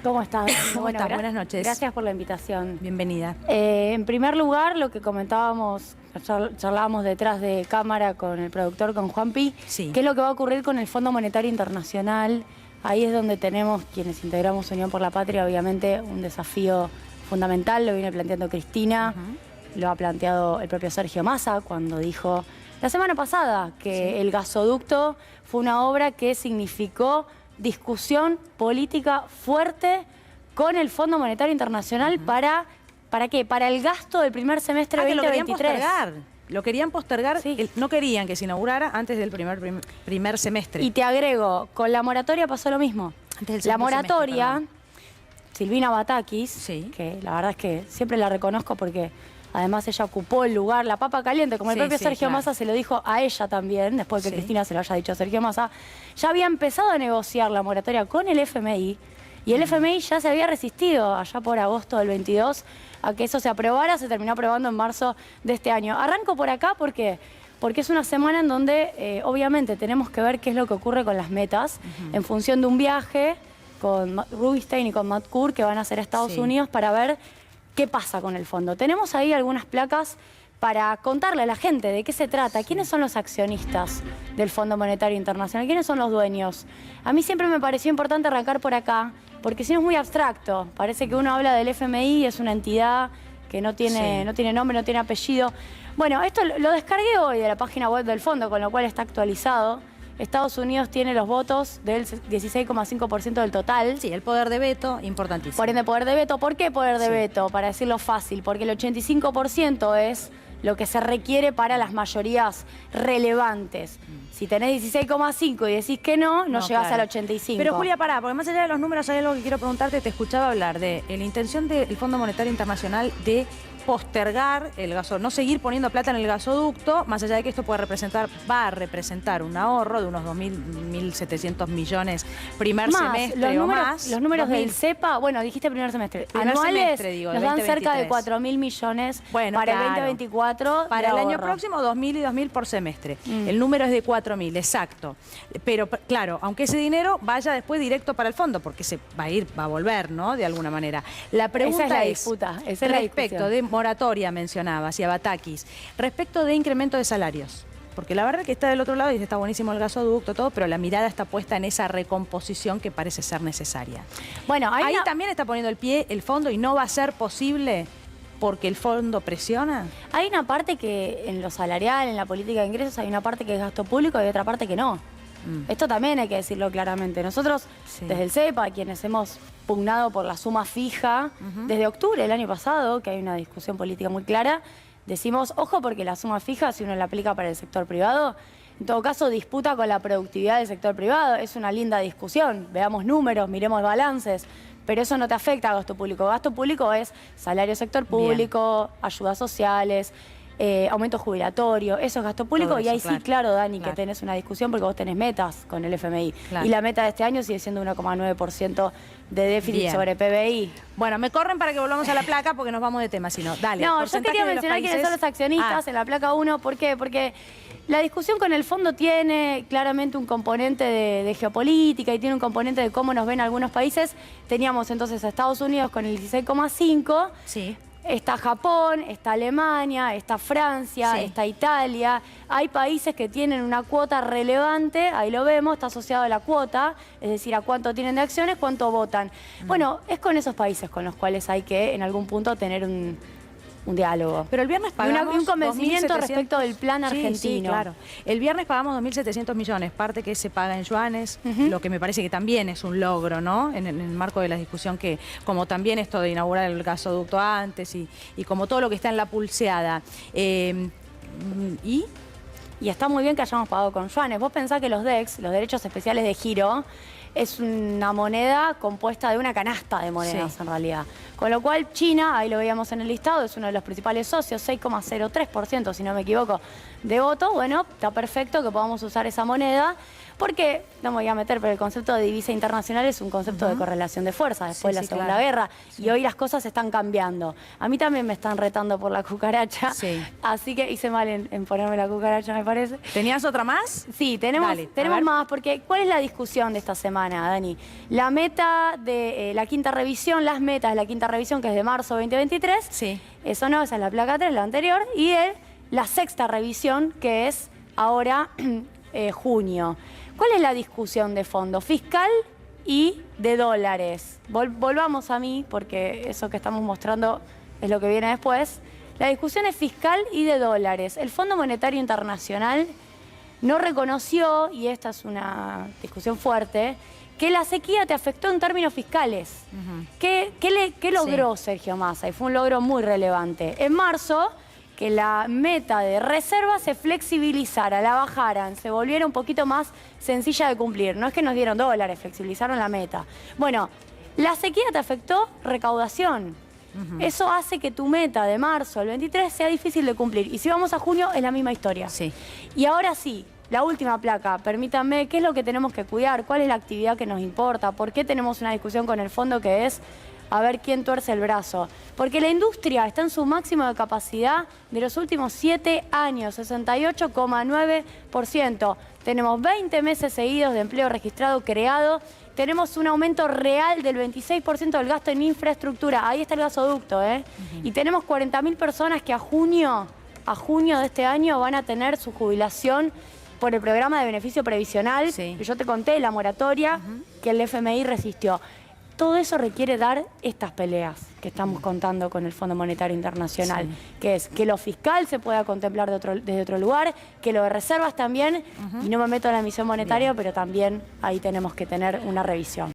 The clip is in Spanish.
¿Cómo estás? ¿Cómo estás? Buenas noches. Gracias por la invitación. Bienvenida. En primer lugar, lo que comentábamos, charlábamos detrás de cámara con el productor, con Juanpi, Sí. qué es lo que va a ocurrir con el Fondo Monetario Internacional. Ahí es donde tenemos, quienes integramos Unión por la Patria, obviamente un desafío fundamental, lo viene planteando Cristina, lo ha planteado el propio Sergio Massa cuando dijo la semana pasada que el gasoducto fue una obra que significó discusión política fuerte con el Fondo Monetario Internacional ¿para qué? Para el gasto del primer semestre de 2023. Lo querían postergar, Sí. No querían que se inaugurara antes del primer semestre. Y te agrego, con la moratoria pasó lo mismo. Antes del La segundo moratoria, semestre, Silvina Batakis, Sí. que la verdad es que siempre la reconozco porque además ella ocupó el lugar, la papa caliente, como el Sí, propio sí, Sergio claro. Massa se lo dijo a ella también, después que Sí. Cristina se lo haya dicho a Sergio Massa, ya había empezado a negociar la moratoria con el FMI y el FMI ya se había resistido allá por agosto del 22 a que eso se aprobara, se terminó aprobando en marzo de este año. Arranco por acá porque es una semana en donde obviamente tenemos que ver qué es lo que ocurre con las metas en función de un viaje con Rubinstein y con Matt Kur que van a hacer a Estados Sí. Unidos para ver qué pasa con el fondo. Tenemos ahí algunas placas para contarle a la gente de qué se trata, quiénes son los accionistas del Fondo Monetario Internacional, quiénes son los dueños. A mí siempre me pareció importante arrancar por acá, porque si no es muy abstracto. Parece que uno habla del FMI, es una entidad que no tiene nombre, no tiene apellido. Bueno, esto lo descargué hoy de la página web del fondo, con lo cual está actualizado. Estados Unidos tiene los votos del 16,5% del total. Sí, el poder de veto, importantísimo. Por ende, poder de veto. ¿Por qué poder de veto? Para decirlo fácil, porque el 85% es lo que se requiere para las mayorías relevantes. Si tenés 16,5 y decís que no llegás claro. al 85. Pero Julia, pará, porque más allá de los números hay algo que quiero preguntarte. Te escuchaba hablar de la intención del Fondo Monetario Internacional de postergar el gasoducto, no seguir poniendo plata en el gasoducto, más allá de que esto va a representar un ahorro de unos 1.700 millones primer semestre o más. Los números del CEPA, bueno, dijiste primer semestre, Primer anuales semestre, digo, nos de dan cerca de 2023. 4.000 millones Bueno, para el claro. 2024 Para de el año ahorro. próximo, 2.000 y 2.000 por semestre. El número es de 4.000, exacto. Pero claro, aunque ese dinero vaya después directo para el fondo, porque se va a volver, ¿no? De alguna manera. La pregunta Esa es la disputa, esa es la respecto discusión. de moratoria, mencionabas, y a Batakis, respecto de incremento de salarios. Porque la verdad que está del otro lado y está buenísimo el gasoducto, todo, pero la mirada está puesta en esa recomposición que parece ser necesaria. Bueno, Ahí también está poniendo el pie el fondo y no va a ser posible porque el fondo presiona. Hay una parte que en lo salarial, en la política de ingresos, hay una parte que es gasto público y otra parte que no. Esto también hay que decirlo claramente. Nosotros, desde el CEPA, quienes hemos pugnado por la suma fija, desde octubre del año pasado, que hay una discusión política muy clara, decimos, ojo, porque la suma fija, si uno la aplica para el sector privado, en todo caso disputa con la productividad del sector privado. Es una linda discusión. Veamos números, miremos balances. Pero eso no te afecta a gasto público. Gasto público es salario sector público, ayudas sociales, aumento jubilatorio, eso es gasto público. Todo y ahí eso, sí, claro, Dani, claro. que tenés una discusión porque vos tenés metas con el FMI. Claro. Y la meta de este año sigue siendo 1,9% de déficit Bien. sobre PBI. Bueno, me corren para que volvamos a la placa porque nos vamos de tema, si no. Dale. No, yo porcentaje quería de los mencionar quiénes países. son los accionistas en la placa 1. ¿Por qué? Porque la discusión con el fondo tiene claramente un componente de geopolítica y tiene un componente de cómo nos ven algunos países. Teníamos entonces a Estados Unidos con el 16,5. Sí. Está Japón, está Alemania, está Francia, Sí. está Italia. Hay países que tienen una cuota relevante, ahí lo vemos, está asociado a la cuota, es decir, a cuánto tienen de acciones, cuánto votan. Bueno, es con esos países con los cuales hay que en algún punto tener un diálogo. Pero el viernes pagamos Y un convencimiento 2.700. respecto del plan argentino. Sí, claro. El viernes pagamos 2.700 millones, parte que se paga en yuanes, lo que me parece que también es un logro, ¿no? En el marco de la discusión que, como también esto de inaugurar el gasoducto antes y como todo lo que está en la pulseada. Y está muy bien que hayamos pagado con yuanes. Vos pensás que los DEX, los derechos especiales de giro, es una moneda compuesta de una canasta de monedas en realidad. Con lo cual China, ahí lo veíamos en el listado, es uno de los principales socios, 6,03% si no me equivoco de voto. Bueno, está perfecto que podamos usar esa moneda Porque, no me voy a meter, pero el concepto de divisa internacional es un concepto de correlación de fuerzas después de la Segunda Guerra. Y hoy las cosas están cambiando. A mí también me están retando por la cucaracha. Así que hice mal en ponerme la cucaracha, me parece. ¿Tenías otra más? Sí, tenemos más, porque ¿cuál es la discusión de esta semana, Dani? La meta de la quinta revisión, las metas de la quinta revisión, que es de marzo 2023. Sí. Eso no, esa es la placa 3, la anterior. Y la sexta revisión, que es ahora junio. ¿Cuál es la discusión de fondo? Fiscal y de dólares. Volvamos a mí, porque eso que estamos mostrando es lo que viene después. La discusión es fiscal y de dólares. El Fondo Monetario Internacional no reconoció, y esta es una discusión fuerte, que la sequía te afectó en términos fiscales. ¿Qué logró Sergio Massa? Y fue un logro muy relevante. En marzo, que la meta de reserva se flexibilizara, la bajaran, se volviera un poquito más sencilla de cumplir. No es que nos dieron dólares, flexibilizaron la meta. Bueno, la sequía te afectó recaudación. Eso hace que tu meta de marzo al 23 sea difícil de cumplir. Y si vamos a junio, es la misma historia. Y ahora sí, la última placa, permítanme, ¿qué es lo que tenemos que cuidar? ¿Cuál es la actividad que nos importa? ¿Por qué tenemos una discusión con el fondo que es a ver quién tuerce el brazo? Porque la industria está en su máximo de capacidad de los últimos 7 años, 68,9%. Tenemos 20 meses seguidos de empleo registrado, creado. Tenemos un aumento real del 26% del gasto en infraestructura. Ahí está el gasoducto, ¿eh? Y tenemos 40.000 personas que a junio de este año van a tener su jubilación por el programa de beneficio previsional, que yo te conté, la moratoria, que el FMI resistió. Todo eso requiere dar estas peleas que estamos contando con el Fondo Monetario Internacional, que es que lo fiscal se pueda contemplar desde otro lugar, que lo de reservas también, y no me meto en la emisión monetaria, pero también ahí tenemos que tener una revisión.